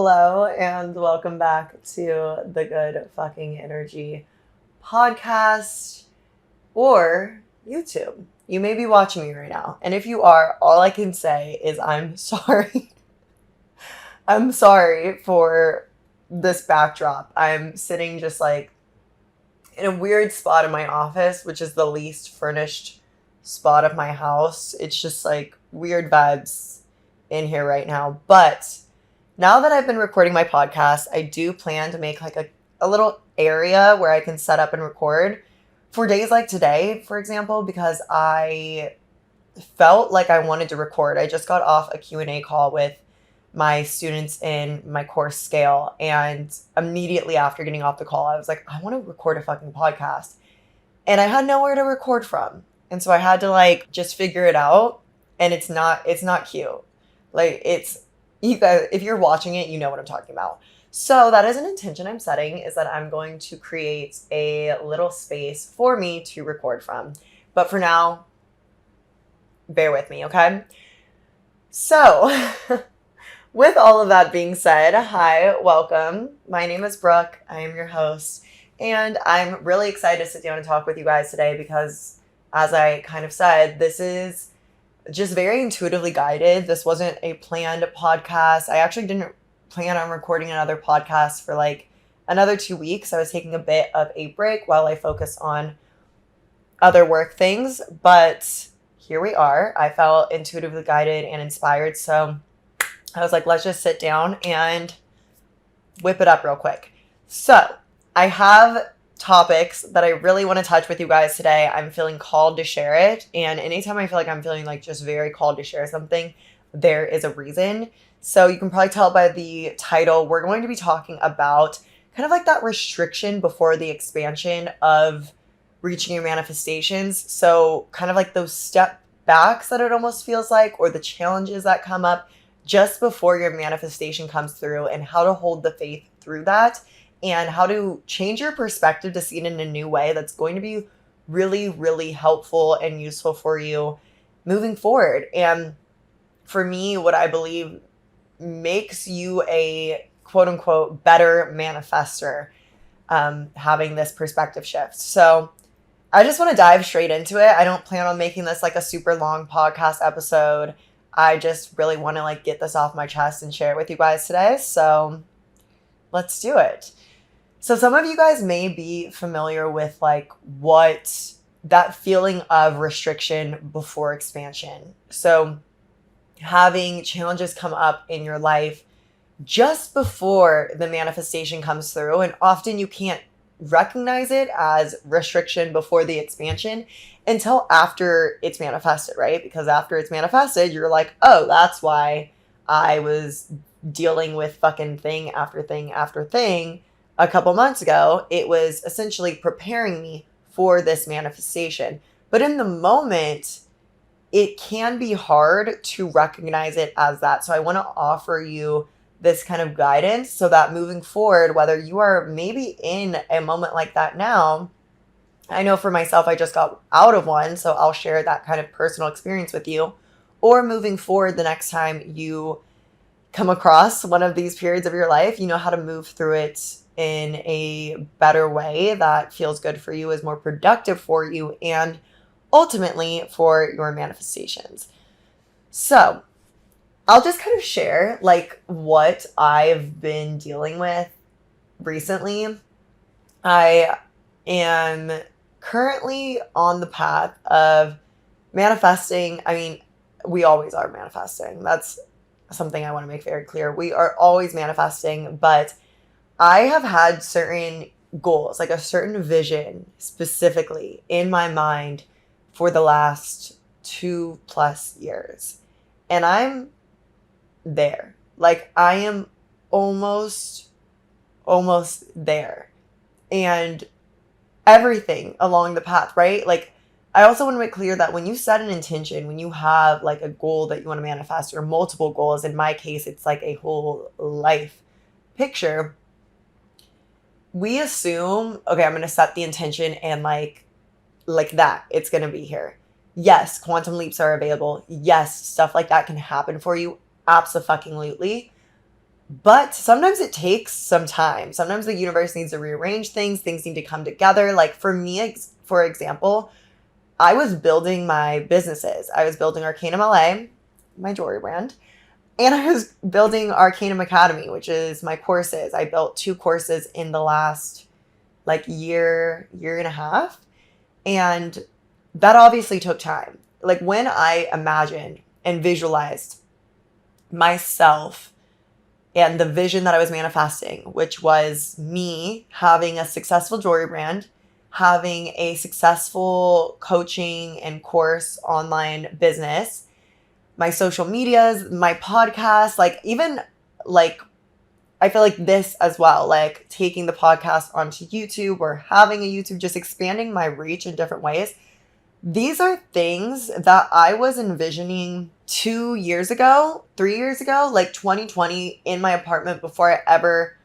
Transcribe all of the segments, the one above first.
Hello and welcome back to the Good Fucking Energy podcast or YouTube. You may be watching me right now, and if you are, all I can say is I'm sorry. I'm sorry for this backdrop. I'm sitting just like in a weird spot in my office, which is the least furnished spot of my house. It's just like weird vibes in here right now, but now that I've been recording my podcast, I do plan to make like a little area where I can set up and record for days like today, for example, because I felt like I wanted to record. I just got off a Q&A call with my students in my course Scale, and immediately after getting off the call, I was like, I want to record a fucking podcast. And I had nowhere to record from. And so I had to like just figure it out, and it's not cute. Like it's you guys, if you're watching it, you know what I'm talking about. So that is an intention I'm setting, is that I'm going to create a little space for me to record from. But for now, bear with me, okay? So with all of that being said, hi, welcome. My name is Brooke. I am your host. And I'm really excited to sit down and talk with you guys today because, as I kind of said, this is just very intuitively guided. This wasn't a planned podcast. I actually didn't plan on recording another podcast for like another 2 weeks. I was taking a bit of a break while I focus on other work things, but here we are. I felt intuitively guided and inspired. So I was like, let's just sit down and whip it up real quick. So I have topics that I really want to touch with you guys today. I'm feeling called to share it. And anytime I feel like I'm feeling like just very called to share something, there is a reason. So you can probably tell by the title, we're going to be talking about kind of like that restriction before the expansion of reaching your manifestations. So kind of like those step backs that it almost feels like, or the challenges that come up just before your manifestation comes through, and how to hold the faith through that, and how to change your perspective to see it in a new way that's going to be really, really helpful and useful for you moving forward. And for me, what I believe makes you a quote unquote better manifester, having this perspective shift. So I just want to dive straight into it. I don't plan on making this like a super long podcast episode. I just really want to like get this off my chest and share it with you guys today. So let's do it. So some of you guys may be familiar with like what that feeling of restriction before expansion. So having challenges come up in your life just before the manifestation comes through, and often you can't recognize it as restriction before the expansion until after it's manifested, right? Because after it's manifested, you're like, oh, that's why I was dealing with fucking thing after thing after thing a couple months ago. It was essentially preparing me for this manifestation. But in the moment, it can be hard to recognize it as that. So I want to offer you this kind of guidance so that moving forward, whether you are maybe in a moment like that now, I know for myself, I just got out of one, so I'll share that kind of personal experience with you, or moving forward, the next time you come across one of these periods of your life, you know how to move through it in a better way that feels good for you, is more productive for you, and ultimately for your manifestations. So I'll just kind of share like what I've been dealing with recently. I am currently on the path of manifesting. I mean, we always are manifesting. That's something I want to make very clear. We are always manifesting, but I have had certain goals, like a certain vision specifically in my mind for the last 2+ years. And I'm there. Like I am almost there. And everything along the path, right? Like I also want to make clear that when you set an intention, when you have like a goal that you want to manifest, or multiple goals, in my case, it's like a whole life picture, we assume, okay, I'm going to set the intention and like that, it's going to be here. Yes, quantum leaps are available. Yes, stuff like that can happen for you. Abso-fucking-lutely. But sometimes it takes some time. Sometimes the universe needs to rearrange things. Things need to come together. Like for me, for example, I was building my businesses. I was building Arcanum LA, my jewelry brand, and I was building Arcanum Academy, which is my courses. I built 2 courses in the last like year and a half. And that obviously took time. Like when I imagined and visualized myself and the vision that I was manifesting, which was me having a successful jewelry brand, having a successful coaching and course online business, my social medias, my podcast, like even like I feel like this as well, like taking the podcast onto YouTube or having a YouTube, just expanding my reach in different ways. These are things that I was envisioning 2 years ago, 3 years ago, like 2020 in my apartment before I ever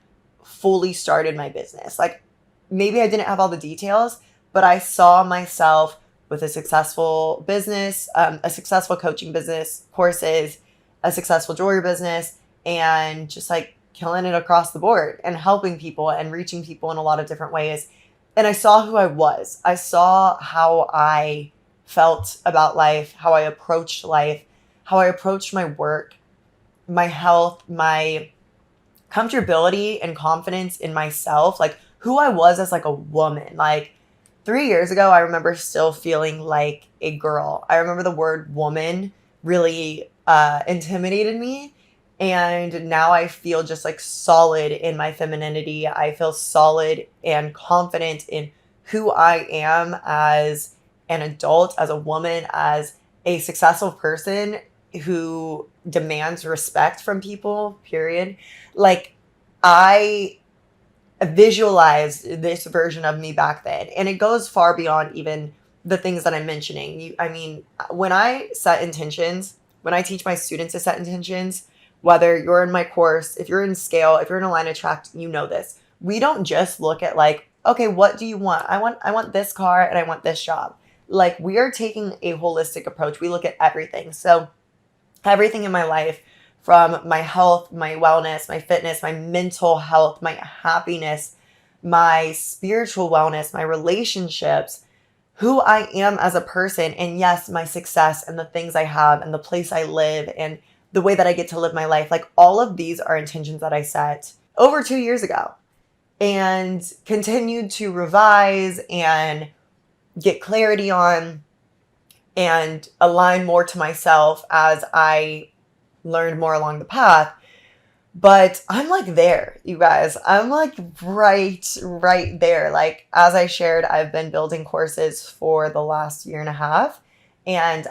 fully started my business. Like maybe I didn't have all the details, but I saw myself with a successful business, a successful coaching business, courses, a successful jewelry business, and just like killing it across the board and helping people and reaching people in a lot of different ways. And I saw who I was. I saw how I felt about life, how I approached life, how I approached my work, my health, my comfortability and confidence in myself, like who I was as like a woman. Like 3 years ago, I remember still feeling like a girl. I remember the word woman really intimidated me. And now I feel just like solid in my femininity. I feel solid and confident in who I am as an adult, as a woman, as a successful person who demands respect from people, period. Like I visualized this version of me back then. And it goes far beyond even the things that I'm mentioning. I mean, when I set intentions, when I teach my students to set intentions, whether you're in my course, if you're in scale, if you're in a line attract, you know this. We don't just look at like, okay, what do you want? I want this car and I want this job. Like we are taking a holistic approach. We look at everything. So everything in my life, from my health, my wellness, my fitness, my mental health, my happiness, my spiritual wellness, my relationships, who I am as a person, and yes, my success and the things I have and the place I live and the way that I get to live my life. Like all of these are intentions that I set over 2 years ago and continued to revise and get clarity on and align more to myself as I learned more along the path. But I'm like there, you guys. I'm like right there. Like as I shared, I've been building courses for the last year and a half. And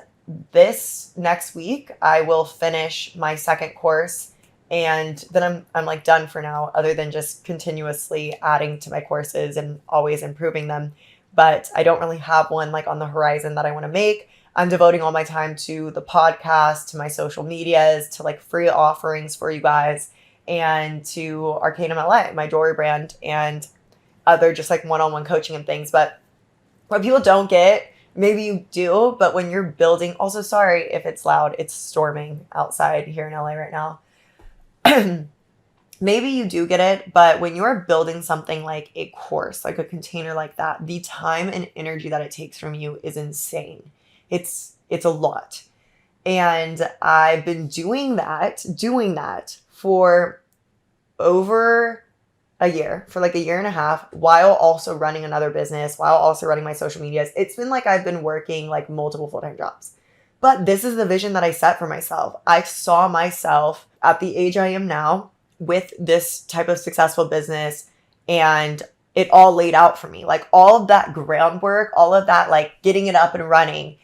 this next week, I will finish my second course. And then I'm like done for now, other than just continuously adding to my courses and always improving them. But I don't really have one like on the horizon that I want to make. I'm devoting all my time to the podcast, to my social medias, to like free offerings for you guys, and to Arcanum LA, my jewelry brand, and other just like one-on-one coaching and things. But what people don't get, maybe you do, but when you're building, also sorry if it's loud, it's storming outside here in LA right now. Maybe you do get it, but when you're building something like a course, like a container like that, the time and energy that it takes from you is insane. It's a lot. And I've been doing that for over a year, for like a year and a half, while also running another business, while also running my social medias. It's been like I've been working like multiple full-time jobs. But this is the vision that I set for myself. I saw myself at the age I am now with this type of successful business, and it all laid out for me. Like all of that groundwork, all of that, like getting it up and running,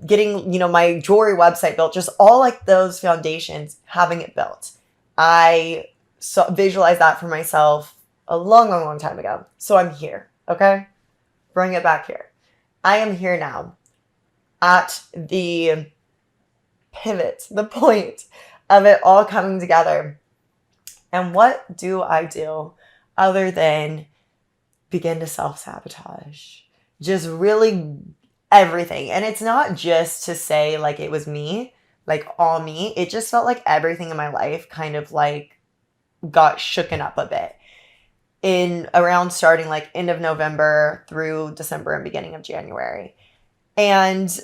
getting, my jewelry website built, just all like those foundations, having it built. I visualized that for myself a long time ago. So I'm here, okay? Bring it back here. I am here now at the pivot, the point of it all coming together. And what do I do other than begin to self-sabotage? Just really everything. And it's not just to say like it was me, like all me. It just felt like everything in my life kind of like got shooken up a bit in around starting like end of November through December and beginning of January. And,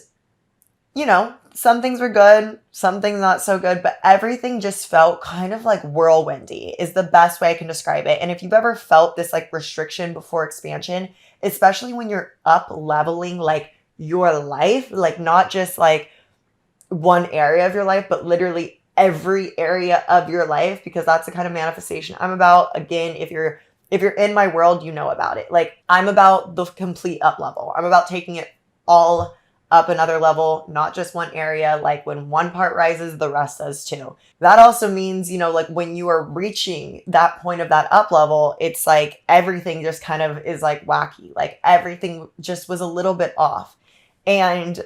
you know, some things were good, some things not so good, but everything just felt kind of like whirlwindy is the best way I can describe it. And if you've ever felt this like restriction before expansion, especially when you're up leveling like your life, like not just like one area of your life, but literally every area of your life, because that's the kind of manifestation I'm about. Again, if you're in my world, you know about it. Like I'm about the complete up level. I'm about taking it all up another level, not just one area. Like when one part rises, the rest does too. That also means, you know, like when you are reaching that point of that up level, it's like everything just kind of is like wacky. Like everything just was a little bit off. And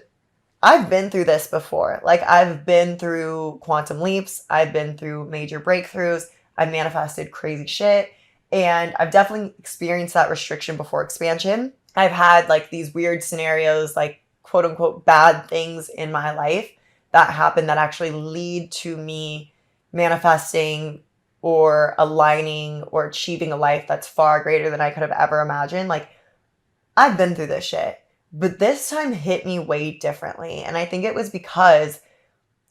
I've been through this before. Like I've been through quantum leaps. I've been through major breakthroughs. I've manifested crazy shit. And I've definitely experienced that restriction before expansion. I've had like these weird scenarios, like quote unquote bad things in my life that happen that actually lead to me manifesting or aligning or achieving a life that's far greater than I could have ever imagined. Like I've been through this shit, but this time hit me way differently. And I think it was because,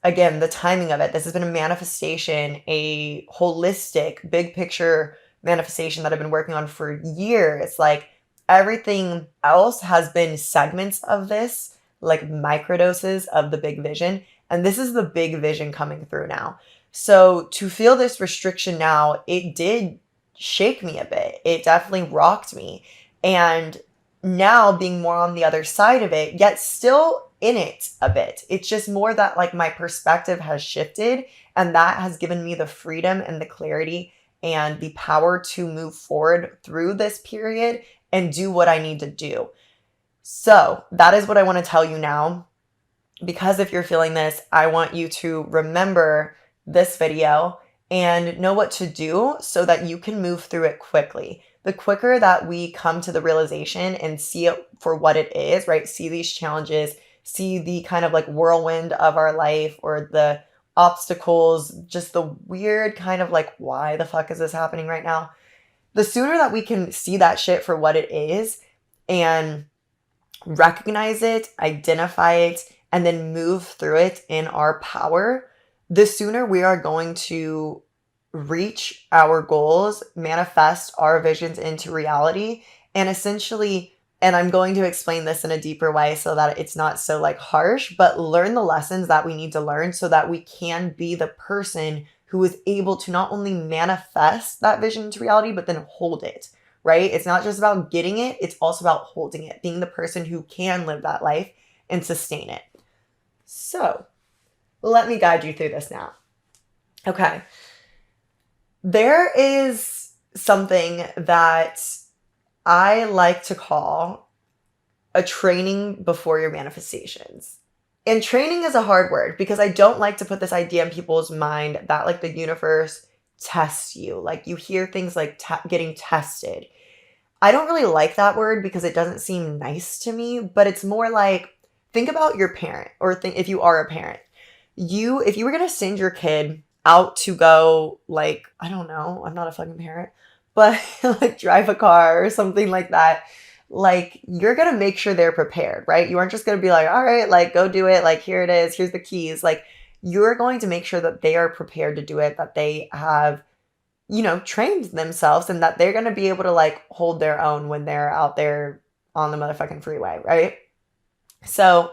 again, the timing of it. This has been a manifestation, a holistic, big picture manifestation that I've been working on for years. Like everything else has been segments of this, like microdoses of the big vision. And this is the big vision coming through now. So to feel this restriction now, it did shake me a bit. It definitely rocked me. And now being more on the other side of it, yet still in it a bit. It's just more that like my perspective has shifted, and that has given me the freedom and the clarity and the power to move forward through this period and do what I need to do. So that is what I want to tell you now, because if you're feeling this, I want you to remember this video and know what to do so that you can move through it quickly. The quicker that we come to the realization and see it for what it is, right? See these challenges, see the kind of like whirlwind of our life or the obstacles, just the weird kind of like, why the fuck is this happening right now? The sooner that we can see that shit for what it is and recognize it, identify it, and then move through it in our power, the sooner we are going to reach our goals, manifest our visions into reality, and essentially, and I'm going to explain this in a deeper way so that it's not so like harsh, but learn the lessons that we need to learn so that we can be the person who is able to not only manifest that vision into reality, but then hold it, right? It's not just about getting it, it's also about holding it, being the person who can live that life and sustain it. So let me guide you through this now. Okay. There is something that I like to call a training before your manifestations. And training is a hard word because I don't like to put this idea in people's mind that like the universe tests you. Like you hear things like getting tested. I don't really like that word because it doesn't seem nice to me, but it's more like, think about your parent, or think if you are a parent. If you were going to send your kid out to go, like, I don't know, I'm not a fucking parent, but like drive a car or something like that, like you're going to make sure they're prepared, right? You aren't just going to be like, all right, like go do it. Like, here it is. Here's the keys. Like you're going to make sure that they are prepared to do it, that they have, you know, trained themselves and that they're going to be able to like hold their own when they're out there on the motherfucking freeway, right? So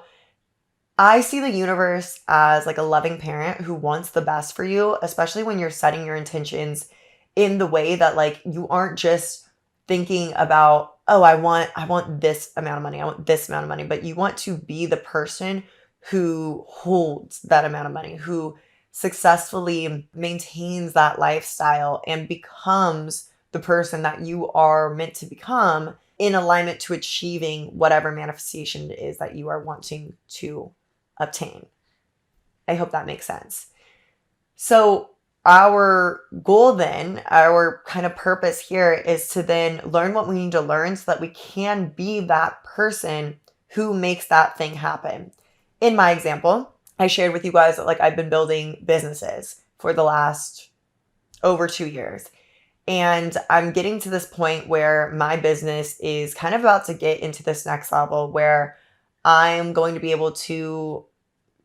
I see the universe as like a loving parent who wants the best for you, especially when you're setting your intentions in the way that like you aren't just thinking about, oh, I want this amount of money, I want this amount of money, but you want to be the person who holds that amount of money, who successfully maintains that lifestyle and becomes the person that you are meant to become in alignment to achieving whatever manifestation it is that you are wanting to obtain. I hope that makes sense. So our goal then, our kind of purpose here is to then learn what we need to learn so that we can be that person who makes that thing happen. In my example, I shared with you guys that like I've been building businesses for the last, over 2 years. And I'm getting to this point where my business is kind of about to get into this next level where I'm going to be able to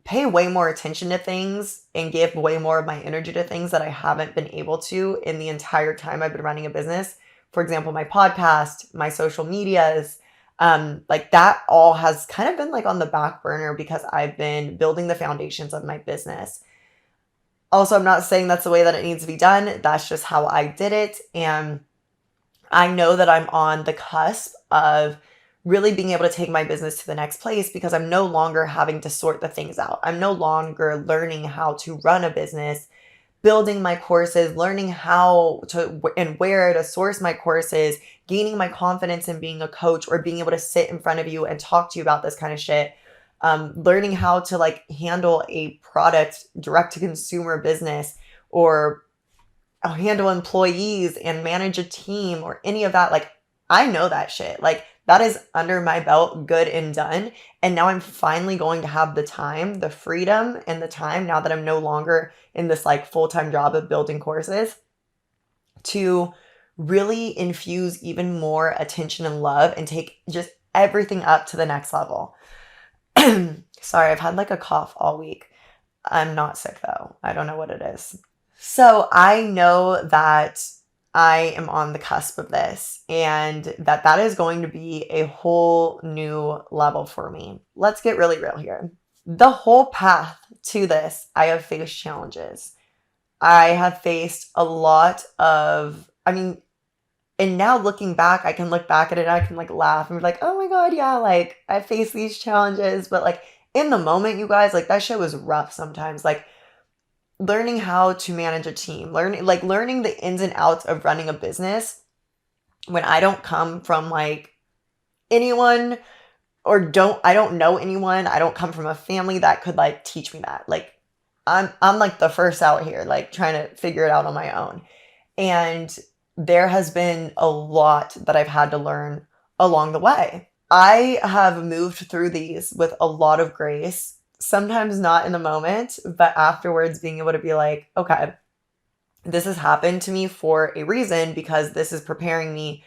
pay way more attention to things and give way more of my energy to things that I haven't been able to in the entire time I've been running a business. For example, my podcast, my social medias, like that all has kind of been like on the back burner because I've been building the foundations of my business. Also, I'm not saying that's the way that it needs to be done. That's just how I did it. And I know that I'm on the cusp of really being able to take my business to the next place because I'm no longer having to sort the things out. I'm no longer learning how to run a business, building my courses, learning how to and where to source my courses, gaining my confidence in being a coach or being able to sit in front of you and talk to you about this kind of shit. Learning how to like handle a product direct to consumer business or handle employees and manage a team or any of that. Like, I know that shit. Like, that is under my belt, good and done. And now I'm finally going to have the time, the freedom and the time now that I'm no longer in this like full-time job of building courses to really infuse even more attention and love and take just everything up to the next level. Sorry, I've had like a cough all week. I'm not sick though. I don't know what it is. So I know that I am on the cusp of this and that is going to be a whole new level for me. Let's get really real here. The whole path to this, I have faced challenges. I have faced a lot of, and now looking back, I can look back at it, I can like laugh and be like, oh my God, yeah, like I faced these challenges. But like in the moment, you guys, like that shit was rough sometimes. Like learning how to manage a team, learning the ins and outs of running a business when I don't come from like anyone or I don't know anyone. I don't come from a family that could like teach me that. Like I'm like the first out here, like trying to figure it out on my own. And there has been a lot that I've had to learn along the way. I have moved through these with a lot of grace, sometimes not in the moment, but afterwards being able to be like, okay, this has happened to me for a reason because this is preparing me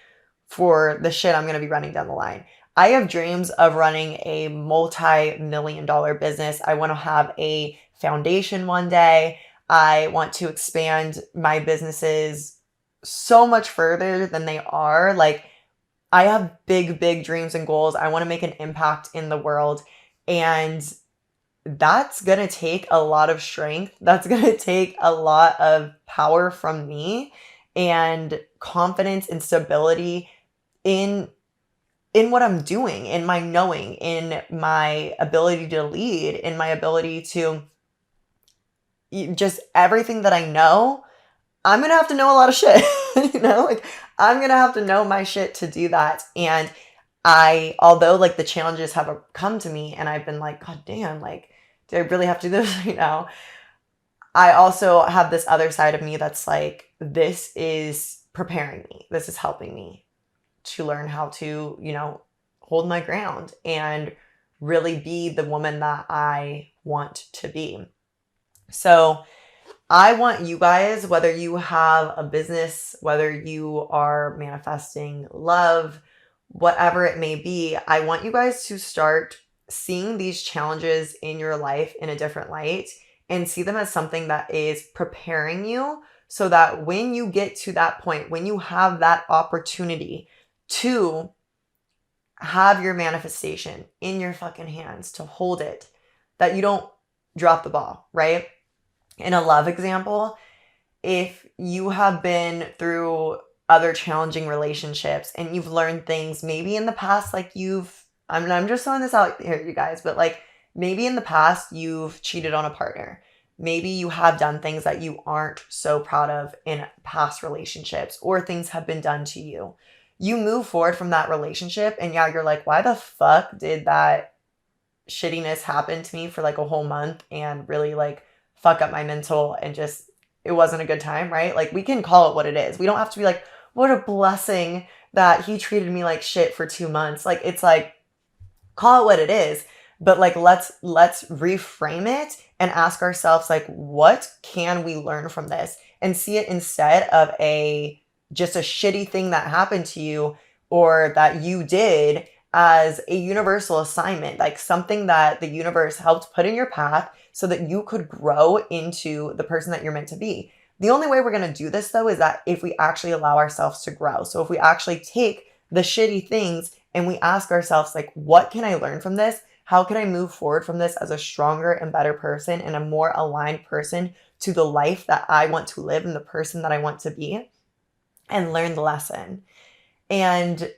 for the shit I'm going to be running down the line. I have dreams of running a multi-million-dollar business. I want to have a foundation one day. I want to expand my businesses so much further than they are. Like, I have big, big dreams and goals. I want to make an impact in the world. And that's going to take a lot of strength. That's going to take a lot of power from me and confidence and stability in what I'm doing, in my knowing, in my ability to lead, in my ability to just everything that I know. I'm going to have to know a lot of shit, like I'm going to have to know my shit to do that. And although like the challenges have come to me and I've been like, God damn, like, do I really have to do this right now? I also have this other side of me that's like, this is preparing me. This is helping me to learn how to, hold my ground and really be the woman that I want to be. So I want you guys, whether you have a business, whether you are manifesting love, whatever it may be, I want you guys to start seeing these challenges in your life in a different light and see them as something that is preparing you so that when you get to that point, when you have that opportunity to have your manifestation in your fucking hands, to hold it, that you don't drop the ball, right? In a love example, if you have been through other challenging relationships and you've learned things maybe in the past, like I'm just throwing this out here, you guys, but like maybe in the past you've cheated on a partner. Maybe you have done things that you aren't so proud of in past relationships, or things have been done to you. You move forward from that relationship and yeah, you're like, why the fuck did that shittiness happen to me for like a whole month and really like fuck up my mental and just, it wasn't a good time, right? Like we can call it what it is. We don't have to be like, what a blessing that he treated me like shit for 2 months. Like, it's like, call it what it is. But like, let's reframe it and ask ourselves, like, what can we learn from this? and see it instead of just a shitty thing that happened to you or that you did as a universal assignment, like something that the universe helped put in your path so that you could grow into the person that you're meant to be. The only way we're going to do this though is that if we actually allow ourselves to grow. So if we actually take the shitty things and we ask ourselves, like, what can I learn from this? How can I move forward from this as a stronger and better person and a more aligned person to the life that I want to live and the person that I want to be, and learn the lesson. And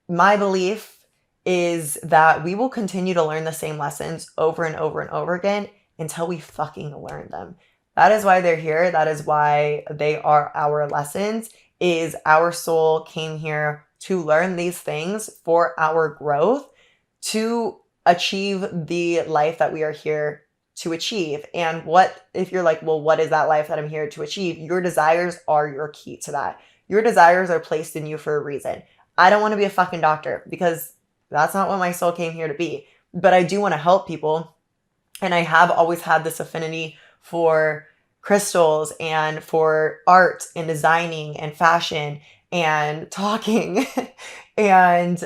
my belief is that we will continue to learn the same lessons over and over and over again until we fucking learn them. That is why they're here. That is why they are our lessons, is our soul came here to learn these things for our growth, to achieve the life that we are here to achieve. And what, if you're like, well, what is that life that I'm here to achieve? Your desires are your key to that. Your desires are placed in you for a reason. I don't want to be a fucking doctor because that's not what my soul came here to be. But I do want to help people. And I have always had this affinity for crystals and for art and designing and fashion and talking and,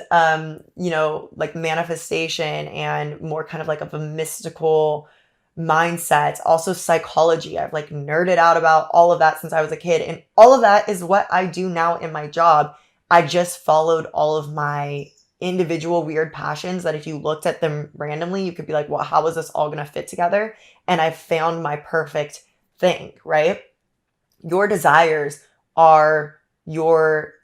like manifestation and more kind of like of a mystical mindset. Also psychology. I've like nerded out about all of that since I was a kid. And all of that is what I do now in my job. I just followed all of my individual weird passions that if you looked at them randomly, you could be like, well, how is this all going to fit together? And I found my perfect thing, right? Your desires are your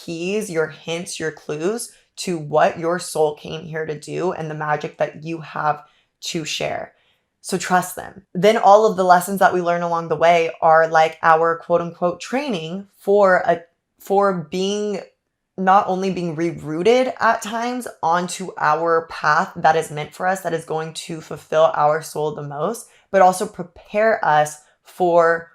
keys, your hints, your clues to what your soul came here to do and the magic that you have to share. So trust them. Then all of the lessons that we learn along the way are like our quote unquote training for being, not only being rerouted at times onto our path that is meant for us, that is going to fulfill our soul the most, but also prepare us for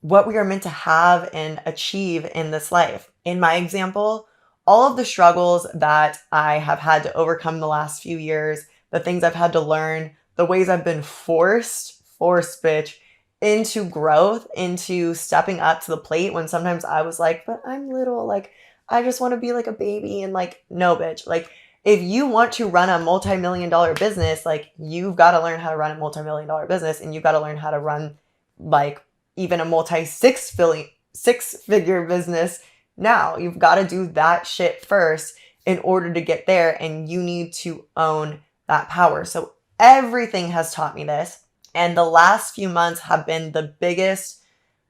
what we are meant to have and achieve in this life. In my example, all of the struggles that I have had to overcome the last few years, the things I've had to learn, the ways I've been forced, bitch, into growth, into stepping up to the plate when sometimes I was like, but I'm little, like, I just want to be like a baby. And like, no, bitch, like, if you want to run a multi-million-dollar business, like, you've got to learn how to run a multi-million-dollar business, and you've got to learn how to run like even a multi-six-figure business. Now you've got to do that shit first in order to get there, and you need to own that power. So everything has taught me this, and the last few months have been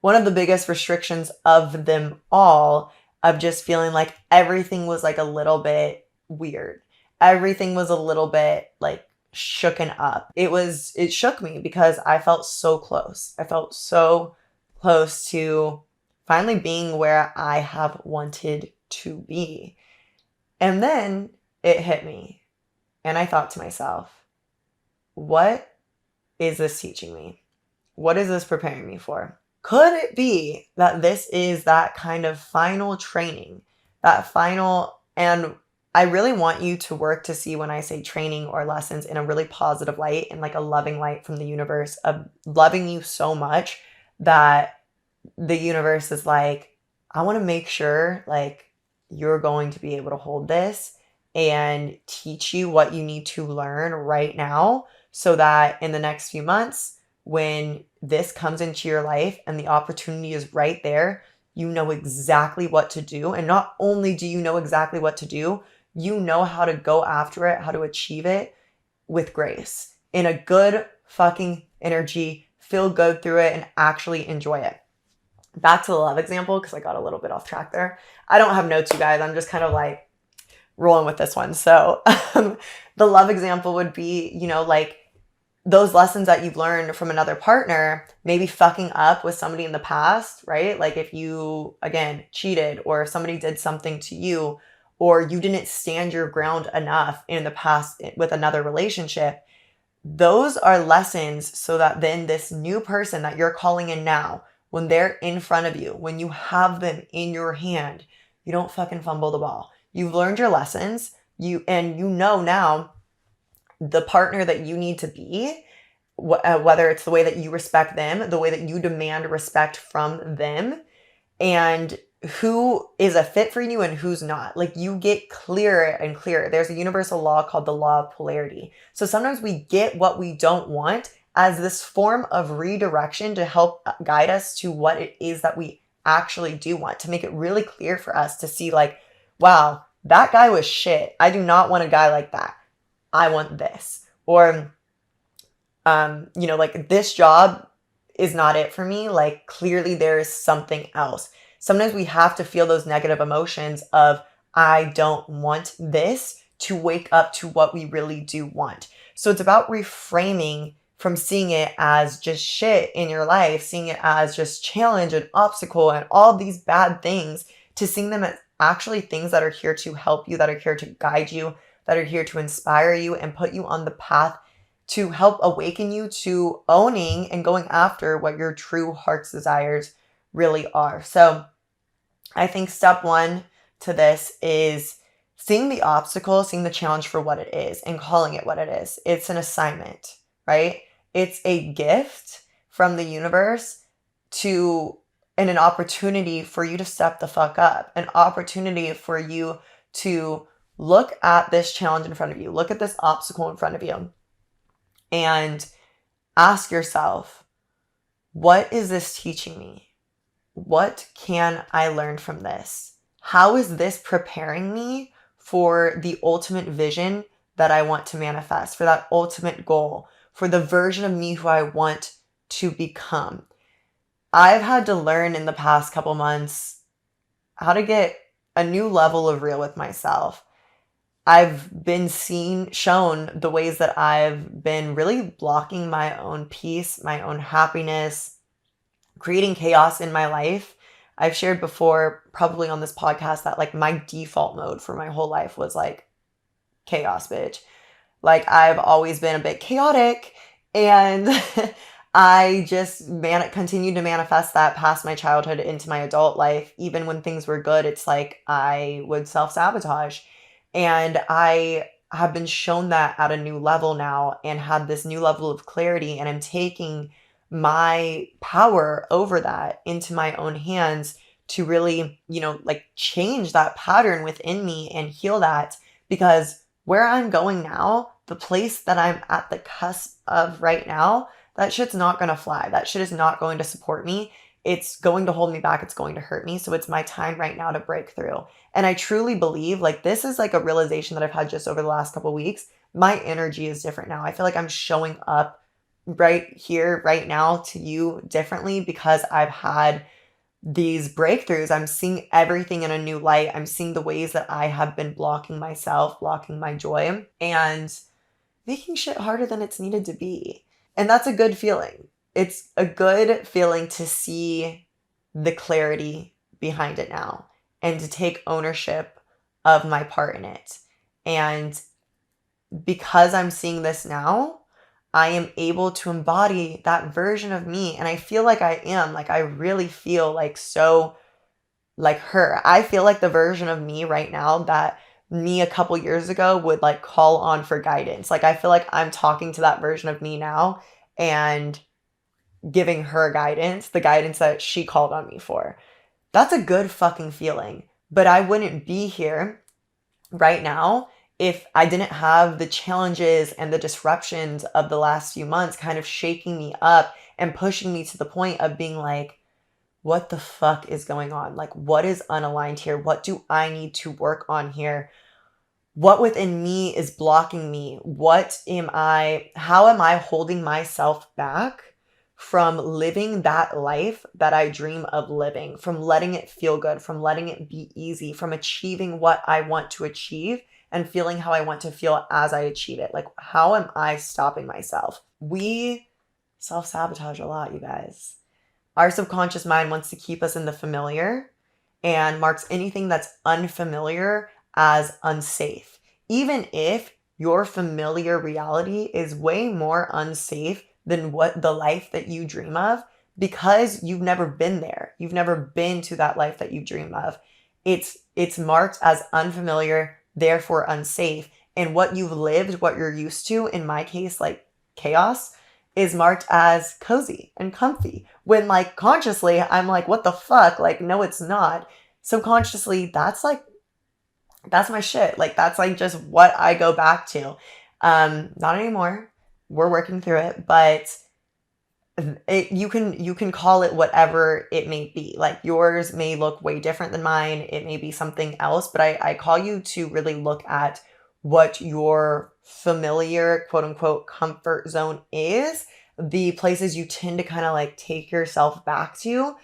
one of the biggest restrictions of them all, of just feeling like everything was like a little bit weird. Everything was a little bit like shooken up. It shook me because I felt so close. I felt so close to finally being where I have wanted to be. And then it hit me. And I thought to myself, what is this teaching me? What is this preparing me for? Could it be that this is that kind of final training, and I really want you to work to see when I say training or lessons in a really positive light and like a loving light from the universe of loving you so much that the universe is like, I want to make sure like you're going to be able to hold this and teach you what you need to learn right now, so that in the next few months, when this comes into your life and the opportunity is right there, you know exactly what to do. And not only do you know exactly what to do, you know how to go after it, how to achieve it with grace, in a good fucking energy, feel good through it, and actually enjoy it. Back to the love example, because I got a little bit off track there. I don't have notes, you guys. I'm just kind of like rolling with this one. So the love example would be, like those lessons that you've learned from another partner, maybe fucking up with somebody in the past, right? Like if you, again, cheated, or if somebody did something to you, or you didn't stand your ground enough in the past with another relationship, those are lessons so that then this new person that you're calling in now, when they're in front of you, when you have them in your hand, you don't fucking fumble the ball. You've learned your lessons, you know now the partner that you need to be whether it's the way that you respect them, the way that you demand respect from them, and who is a fit for you and who's not. Like, you get clearer and clearer. There's a universal law called the law of polarity. So sometimes we get what we don't want as this form of redirection to help guide us to what it is that we actually do want, to make it really clear for us to see, like, wow, that guy was shit. I do not want a guy like that. I want this. Or, like, this job is not it for me. Like, clearly there is something else. Sometimes we have to feel those negative emotions of, I don't want this, to wake up to what we really do want. So it's about reframing from seeing it as just shit in your life, seeing it as just challenge and obstacle and all these bad things, to seeing them as actually things that are here to help you, that are here to guide you, that are here to inspire you and put you on the path to help awaken you to owning and going after what your true heart's desires really are. So I think step one to this is seeing the obstacle, seeing the challenge for what it is and calling it what it is. It's an assignment, right? It's a gift from the universe and an opportunity for you to step the fuck up, an opportunity for you to look at this challenge in front of you, look at this obstacle in front of you, and ask yourself, what is this teaching me? What can I learn from this? How is this preparing me for the ultimate vision that I want to manifest, for that ultimate goal, for the version of me who I want to become? I've had to learn in the past couple months how to get a new level of real with myself. I've been shown the ways that I've been really blocking my own peace, my own happiness, creating chaos in my life. I've shared before, probably on this podcast, that like my default mode for my whole life was like chaos, bitch. Like, I've always been a bit chaotic, and I just continued to manifest that past my childhood into my adult life. Even when things were good, it's like I would self-sabotage. And I have been shown that at a new level now and had this new level of clarity. And I'm taking my power over that into my own hands to really, like, change that pattern within me and heal that. Because where I'm going now, the place that I'm at the cusp of right now, that shit's not going to fly. That shit is not going to support me. It's going to hold me back. It's going to hurt me. So it's my time right now to break through. And I truly believe, like, this is like a realization that I've had just over the last couple of weeks. My energy is different now. I feel like I'm showing up right here, right now to you differently because I've had these breakthroughs. I'm seeing everything in a new light. I'm seeing the ways that I have been blocking myself, blocking my joy, and making shit harder than it's needed to be. And that's a good feeling. It's a good feeling to see the clarity behind it now and to take ownership of my part in it. And because I'm seeing this now, I am able to embody that version of me. And I feel like I am. Like, I really feel like so like her. I feel like the version of me right now that me a couple years ago would like call on for guidance. Like, I feel like I'm talking to that version of me now and giving her guidance, the guidance that she called on me for. That's a good fucking feeling. But I wouldn't be here right now if I didn't have the challenges and the disruptions of the last few months kind of shaking me up and pushing me to the point of being like, what the fuck is going on? Like, what is unaligned here? What do I need to work on here? What within me is blocking me? How am I holding myself back from living that life that I dream of living, from letting it feel good, from letting it be easy, from achieving what I want to achieve and feeling how I want to feel as I achieve it? Like, how am I stopping myself? We self-sabotage a lot, you guys. Our subconscious mind wants to keep us in the familiar and marks anything that's unfamiliar as unsafe, even if your familiar reality is way more unsafe than what the life that you dream of, because you've never been there. You've never been to that life that you dream of. It's marked as unfamiliar, therefore unsafe. And what you've lived, what you're used to, in my case, like chaos, is marked as cozy and comfy. When like consciously, I'm like, what the fuck? Like, no, it's not. Subconsciously, that's my shit. Like, that's like just what I go back to. Not anymore. We're working through it, but you can call it whatever it may be. Like yours may look way different than mine. It may be something else, but I call you to really look at what your familiar quote unquote comfort zone is, the places you tend to kind of like take yourself back to,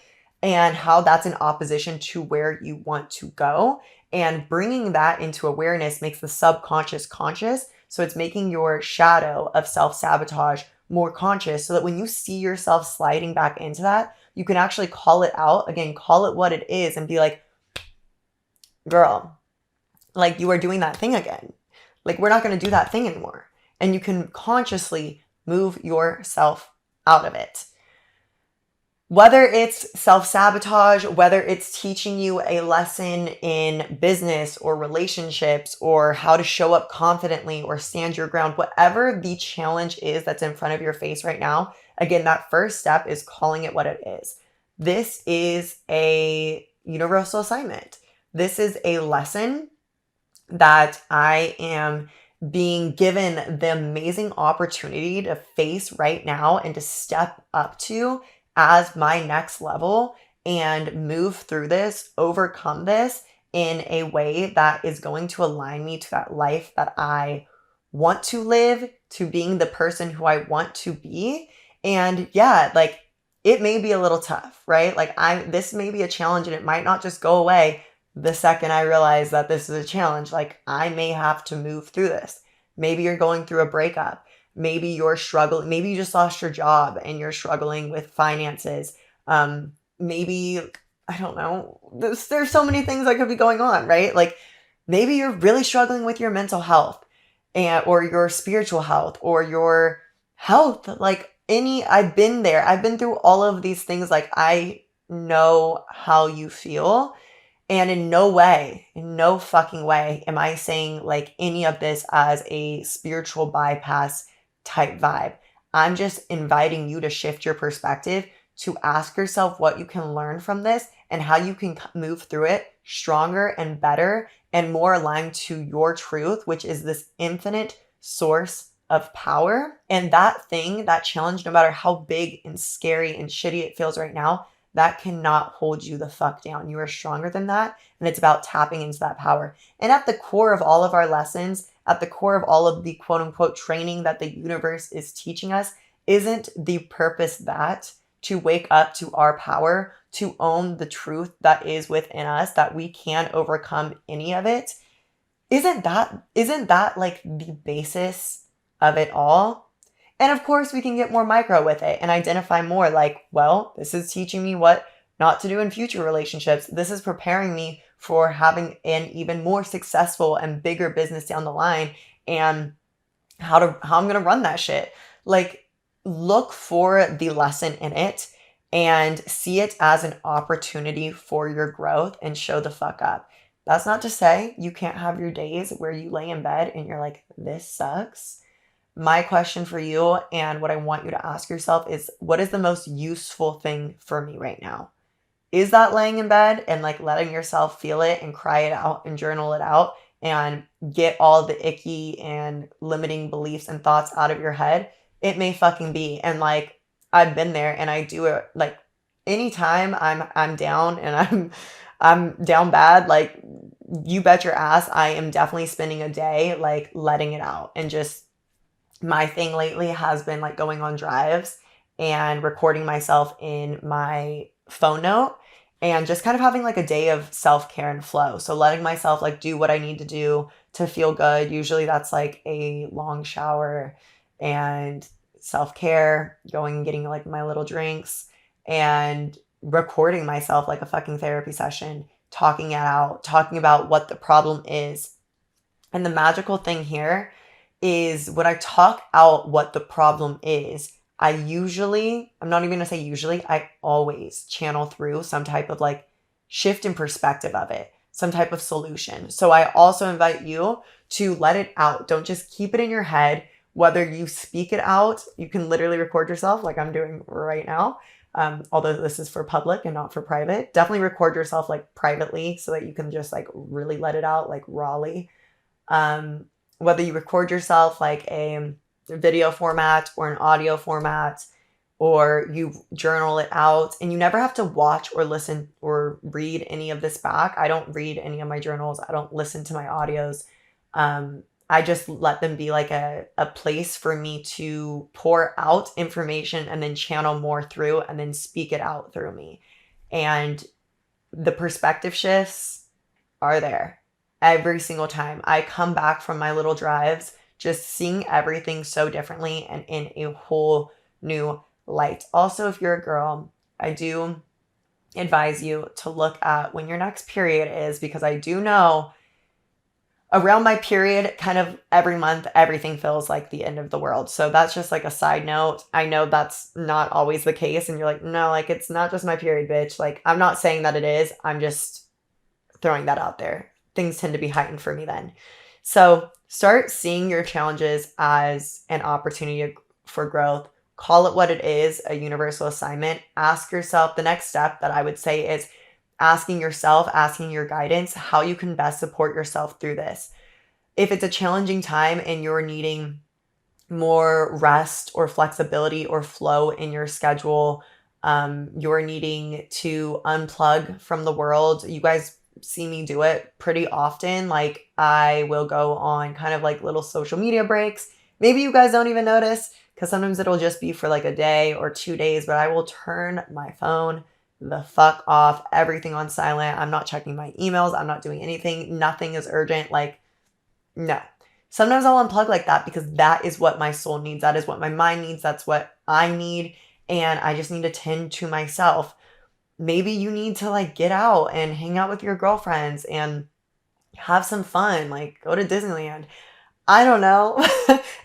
and how that's in opposition to where you want to go. And bringing that into awareness makes the subconscious conscious. So it's making your shadow of self sabotage more conscious so that when you see yourself sliding back into that, you can actually call it out. Again, call it what it is and be like, girl, like you are doing that thing again. Like we're not going to do that thing anymore. And you can consciously move yourself out of it. Whether it's self-sabotage, whether it's teaching you a lesson in business or relationships or how to show up confidently or stand your ground, whatever the challenge is that's in front of your face right now, again, that first step is calling it what it is. This is a universal assignment. This is a lesson that I am being given the amazing opportunity to face right now and to step up to as my next level and move through this, overcome this in a way that is going to align me to that life that I want to live, to being the person who I want to be. And yeah, like it may be a little tough, right? Like this may be a challenge and it might not just go away the second I realize that this is a challenge. Like I may have to move through this. Maybe you're going through a breakup. Maybe you're struggling. Maybe you just lost your job and you're struggling with finances. Maybe, I don't know. There's so many things that could be going on, right? Like maybe you're really struggling with your mental health or your spiritual health or your health. Like I've been there. I've been through all of these things. Like I know how you feel. And in no fucking way am I saying like any of this as a spiritual bypass type vibe. I'm just inviting you to shift your perspective, to ask yourself what you can learn from this and how you can move through it stronger and better and more aligned to your truth, which is this infinite source of power. And that thing, that challenge, no matter how big and scary and shitty it feels right now, that cannot hold you the fuck down. You are stronger than that. And it's about tapping into that power. And at the core of all of our lessons, at the core of all of the quote unquote training that the universe is teaching us, isn't the purpose that to wake up to our power, to own the truth that is within us, that we can overcome any of it? Isn't that like the basis of it all? And of course, we can get more micro with it and identify more like, well, this is teaching me what not to do in future relationships. This is preparing me for having an even more successful and bigger business down the line and how I'm going to run that shit. Like, look for the lesson in it and see it as an opportunity for your growth and show the fuck up. That's not to say you can't have your days where you lay in bed and you're like, this sucks. My question for you and what I want you to ask yourself is, what is the most useful thing for me right now? Is that laying in bed and like letting yourself feel it and cry it out and journal it out and get all the icky and limiting beliefs and thoughts out of your head? It may fucking be. And like, I've been there and I do it like anytime I'm down and I'm down bad, like you bet your ass I am definitely spending a day like letting it out. And just my thing lately has been like going on drives and recording myself in my phone note and just kind of having like a day of self-care and flow. So letting myself like do what I need to do to feel good. Usually that's like a long shower and self-care, going and getting like my little drinks and recording myself like a fucking therapy session, talking it out, talking about what the problem is. And the magical thing here is when I talk out what the problem is, I'm not even gonna say usually, I always channel through some type of like shift in perspective of it, some type of solution. So I also invite you to let it out. Don't just keep it in your head. whether you speak it out, you can literally record yourself like I'm doing right now. Although this is for public and not for private, definitely record yourself like privately so that you can just like really let it out like rawly. Whether you record yourself like a video format or an audio format, or you journal it out, and you never have to watch or listen or read any of this back. I don't read any of my journals. I don't listen to my audios. I just let them be like a place for me to pour out information and then channel more through and then speak it out through me. And the perspective shifts are there every single time. I come back from my little drives just seeing everything so differently and in a whole new light. Also, if you're a girl, I do advise you to look at when your next period is, because I do know around my period, kind of every month, everything feels like the end of the world. So that's just like a side note. I know that's not always the case. And you're like, no, like it's not just my period, bitch. Like I'm not saying that it is. I'm just throwing that out there. Things tend to be heightened for me then. So start seeing your challenges as an opportunity for growth. Call it what it is, a universal assignment. Ask yourself, the next step that I would say is asking yourself, asking your guidance, how you can best support yourself through this. If it's a challenging time and you're needing more rest or flexibility or flow in your schedule, you're needing to unplug from the world. You guys see me do it pretty often. Like I will go on kind of like little social media breaks. Maybe you guys don't even notice because sometimes it'll just be for like a day or 2 days, but I will turn my phone the fuck off, everything on silent. I'm not checking my emails. I'm not doing anything. Nothing is urgent. Like, no. Sometimes I'll unplug like that because that is what my soul needs. That is what my mind needs. That's what I need. And I just need to tend to myself. Maybe you need to like get out and hang out with your girlfriends and have some fun. Like go to Disneyland. I don't know.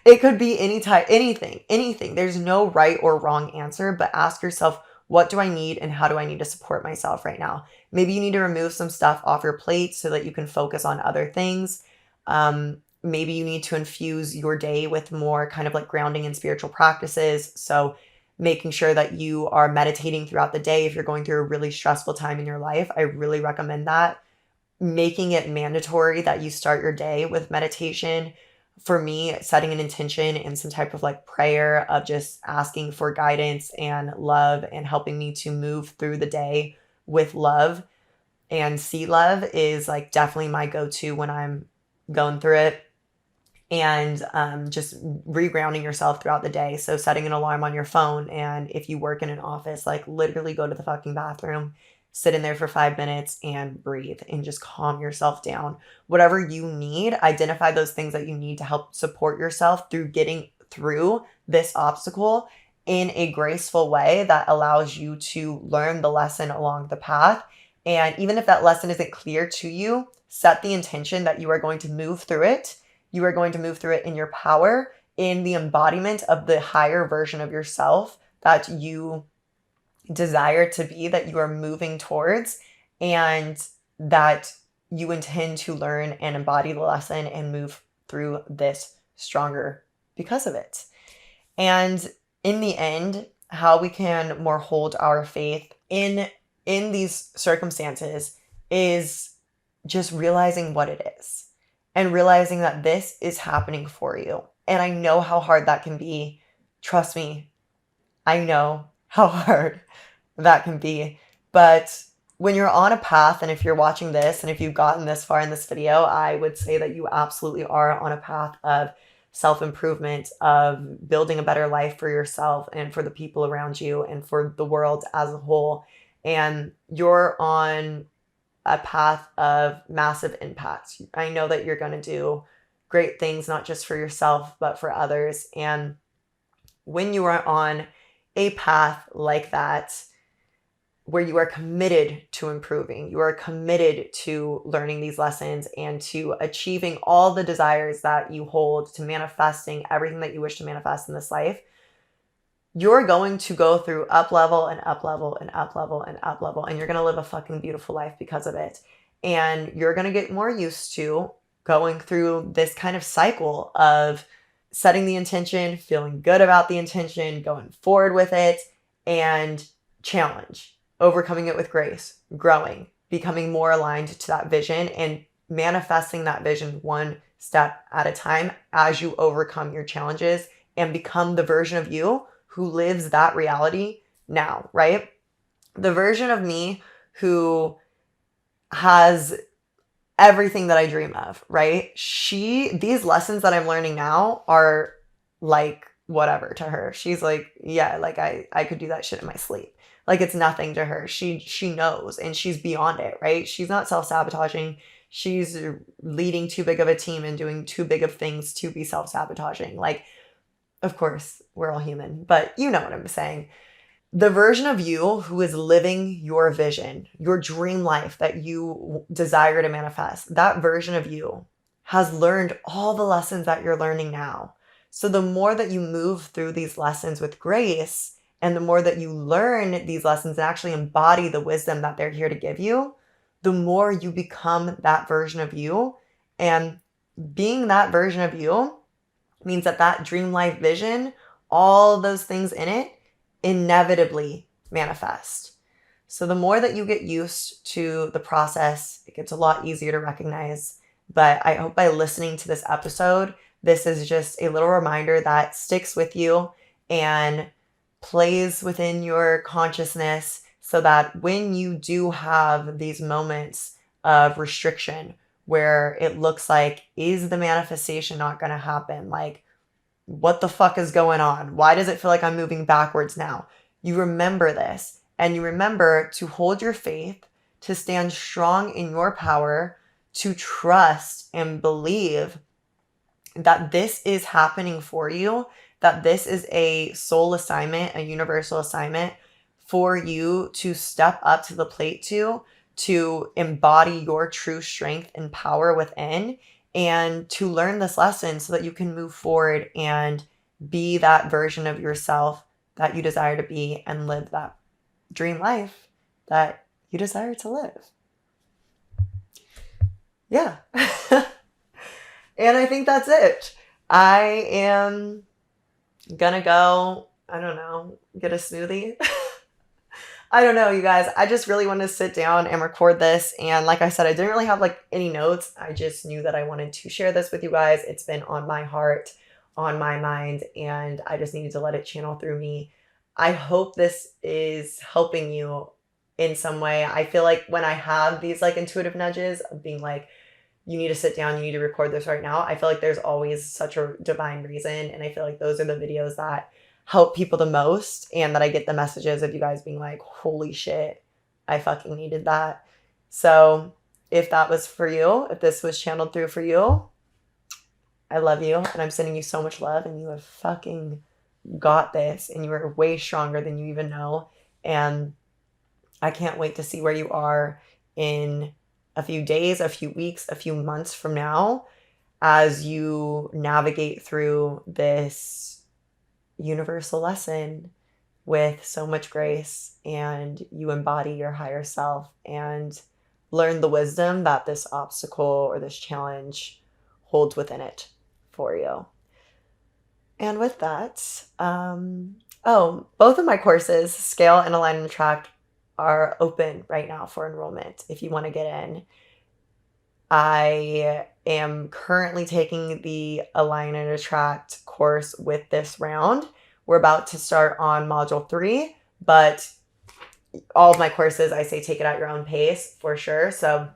It could be any type, anything. There's no right or wrong answer, but ask yourself, what do I need and how do I need to support myself right now? Maybe you need to remove some stuff off your plate so that you can focus on other things. Maybe you need to infuse your day with more kind of like grounding and spiritual practices. So making sure that you are meditating throughout the day if you're going through a really stressful time in your life. I really recommend that. Making it mandatory that you start your day with meditation. For me, setting an intention and some type of like prayer of just asking for guidance and love and helping me to move through the day with love and see love is like definitely my go-to when I'm going through it. And just regrounding yourself throughout the day. So setting an alarm on your phone, and if you work in an office, like literally go to the fucking bathroom, sit in there for 5 minutes and breathe and just calm yourself down. Whatever you need, identify those things that you need to help support yourself through getting through this obstacle in a graceful way that allows you to learn the lesson along the path. And even if that lesson isn't clear to you, set the intention that you are going to move through it. You are going to move through it in your power, in the embodiment of the higher version of yourself that you desire to be, that you are moving towards, and that you intend to learn and embody the lesson and move through this stronger because of it. And in the end, how we can more hold our faith in these circumstances is just realizing what it is and realizing that this is happening for you. And I know how hard that can be. Trust me, I know how hard that can be. But when you're on a path, and if you're watching this, and if you've gotten this far in this video, I would say that you absolutely are on a path of self-improvement, of building a better life for yourself and for the people around you and for the world as a whole. And you're on a path of massive impact. I know that you're going to do great things, not just for yourself, but for others. And when you are on a path like that, where you are committed to improving, you are committed to learning these lessons and to achieving all the desires that you hold, to manifesting everything that you wish to manifest in this life, you're going to go through up level and up level and up level and up level, and you're going to live a fucking beautiful life because of it. And you're going to get more used to going through this kind of cycle of setting the intention, feeling good about the intention, going forward with it, and challenge, overcoming it with grace, growing, becoming more aligned to that vision, and manifesting that vision one step at a time as you overcome your challenges and become the version of you who lives that reality now, right? The version of me who has everything that I dream of, right? These lessons that I'm learning now are like whatever to her. She's like, yeah, like I could do that shit in my sleep. Like it's nothing to her. She knows and she's beyond it, right? She's not self-sabotaging. She's leading too big of a team and doing too big of things to be self-sabotaging. Like, of course, we're all human, but you know what I'm saying. The version of you who is living your vision, your dream life that you desire to manifest, that version of you has learned all the lessons that you're learning now. So the more that you move through these lessons with grace, and the more that you learn these lessons and actually embody the wisdom that they're here to give you, the more you become that version of you. And being that version of you means that that dream life vision, all those things in it, inevitably manifest. So the more that you get used to the process, it gets a lot easier to recognize. But I hope by listening to this episode, this is just a little reminder that sticks with you and plays within your consciousness so that when you do have these moments of restriction where it looks like, is the manifestation not going to happen? Like, what the fuck is going on? Why does it feel like I'm moving backwards now? You remember this and you remember to hold your faith, to stand strong in your power, to trust and believe that this is happening for you, that this is a soul assignment, a universal assignment for you to step up to the plate to embody your true strength and power within, and to learn this lesson so that you can move forward and be that version of yourself that you desire to be and live that dream life that you desire to live. Yeah. And I think that's it. I am gonna go, I don't know, get a smoothie. I don't know, you guys. I just really wanted to sit down and record this. And like I said, I didn't really have like any notes. I just knew that I wanted to share this with you guys. It's been on my heart, on my mind, and I just needed to let it channel through me. I hope this is helping you in some way. I feel like when I have these like intuitive nudges of being like, you need to sit down, you need to record this right now, I feel like there's always such a divine reason. And I feel like those are the videos that help people the most, and that I get the messages of you guys being like, holy shit, I fucking needed that. So if that was for you, if this was channeled through for you, I love you and I'm sending you so much love, and you have fucking got this, and you are way stronger than you even know. And I can't wait to see where you are in a few days, a few weeks, a few months from now as you navigate through this universal lesson with so much grace, and you embody your higher self and learn the wisdom that this obstacle or this challenge holds within it for you. And with that, both of my courses, Scale and Align and Attract, are open right now for enrollment if you want to get in. I am currently taking the Align and Attract course with this round. We're about to start on module 3, but all of my courses, I say take it at your own pace for sure. So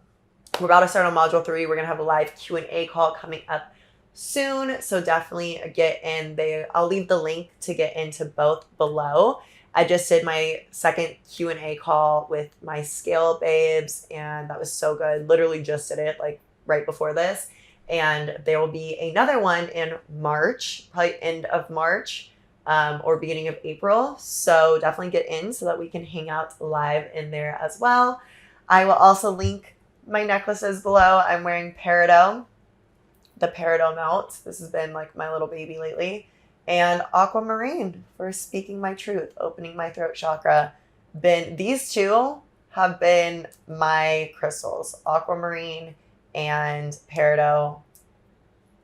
we're about to start on module 3. We're going to have a live Q&A call coming up soon. So definitely get in there. I'll leave the link to get into both below. I just did my second Q&A call with my Scale babes, and that was so good. Literally just did it like right before this. And there will be another one in March, probably end of March, or beginning of April. So definitely get in so that we can hang out live in there as well. I will also link my necklaces below. I'm wearing Peridot, the Peridot melt. This has been like my little baby lately. And Aquamarine for speaking my truth, opening my throat chakra. These two have been my crystals, Aquamarine and Peridot.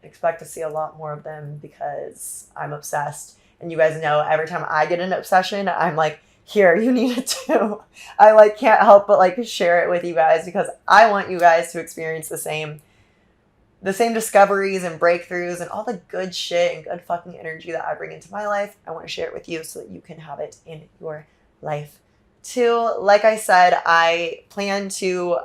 expect to see a lot more of them because I'm obsessed. And you guys know every time I get an obsession, I'm like, here, you need it too. I like can't help but like share it with you guys because I want you guys to experience the same discoveries and breakthroughs and all the good shit and good fucking energy that I bring into my life. I want to share it with you so that you can have it in your life too. Like I said, I plan to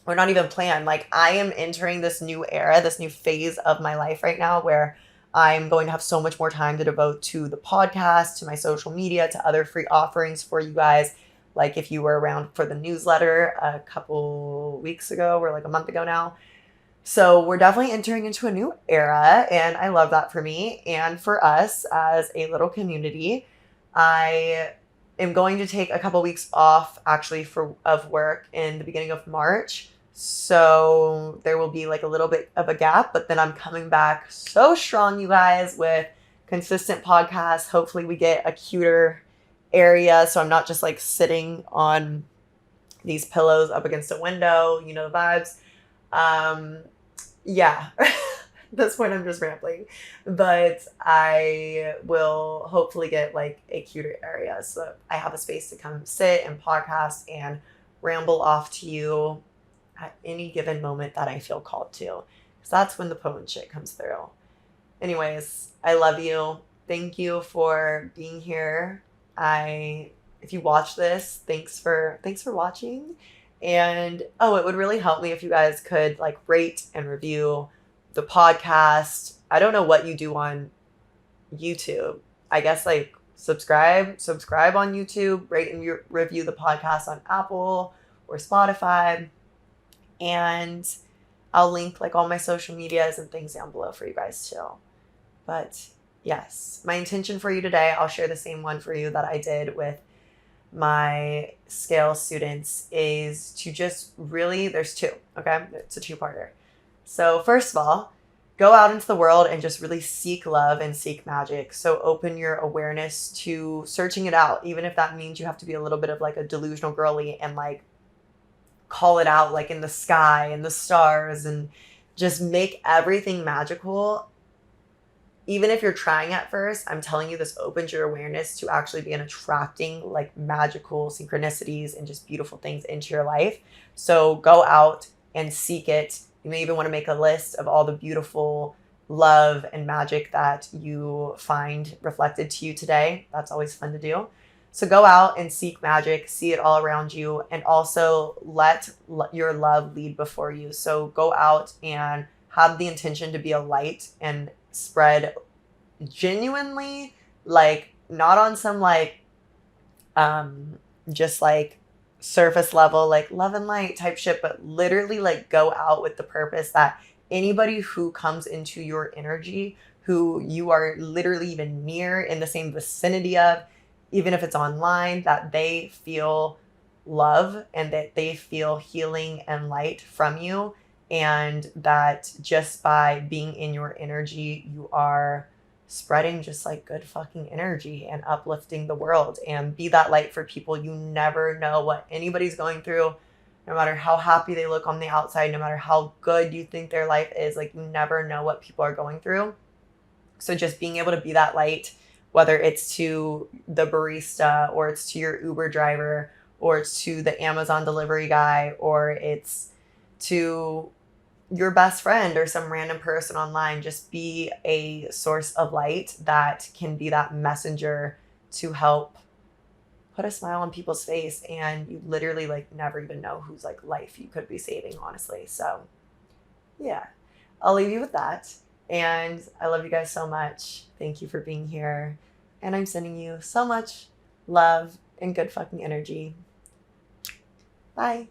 or not even plan, like I am entering this new era, this new phase of my life right now where I'm going to have so much more time to devote to the podcast, to my social media, to other free offerings for you guys. Like if you were around for the newsletter a couple weeks ago or like a month ago now. So we're definitely entering into a new era, and I love that for me and for us as a little community. I am going to take a couple weeks off actually of work in the beginning of March. So there will be like a little bit of a gap, but then I'm coming back so strong, you guys, with consistent podcasts. Hopefully we get a cuter area so I'm not just like sitting on these pillows up against a window, you know the vibes. Yeah, at this point I'm just rambling, but I will hopefully get like a cuter area so I have a space to come sit and podcast and ramble off to you at any given moment that I feel called to, because that's when the potent shit comes through. Anyways, I love you. Thank you for being here. If you watch this, thanks for watching. And it would really help me if you guys could like rate and review the podcast. I don't know what you do on YouTube. I guess like subscribe on YouTube, rate and review the podcast on Apple or Spotify. And I'll link like all my social medias and things down below for you guys too. But yes, my intention for you today, I'll share the same one for you that I did with my scale students, is to just really, there's two, okay? It's a two-parter. So first of all, go out into the world and just really seek love and seek magic. So open your awareness to searching it out, even if that means you have to be a little bit of like a delusional girly and like call it out like in the sky and the stars and just make everything magical. Even if you're trying at first, I'm telling you, this opens your awareness to actually begin attracting like magical synchronicities and just beautiful things into your life. So go out and seek it. You may even want to make a list of all the beautiful love and magic that you find reflected to you today. That's always fun to do. So go out and seek magic, see it all around you, and also let your love lead before you. So go out and have the intention to be a light and spread genuinely, like not on some like just like surface level like love and light type shit, but literally like go out with the purpose that anybody who comes into your energy, who you are literally even near in the same vicinity of, even if it's online, that they feel love and that they feel healing and light from you. And that just by being in your energy, you are spreading just like good fucking energy and uplifting the world, and be that light for people. You never know what anybody's going through, no matter how happy they look on the outside, no matter how good you think their life is, like you never know what people are going through. So just being able to be that light, whether it's to the barista or it's to your Uber driver or it's to the Amazon delivery guy or it's to your best friend or some random person online, just be a source of light that can be that messenger to help put a smile on people's face. And you literally like never even know whose like life you could be saving, honestly. So yeah, I'll leave you with that. And I love you guys so much. Thank you for being here. And I'm sending you so much love and good fucking energy. Bye.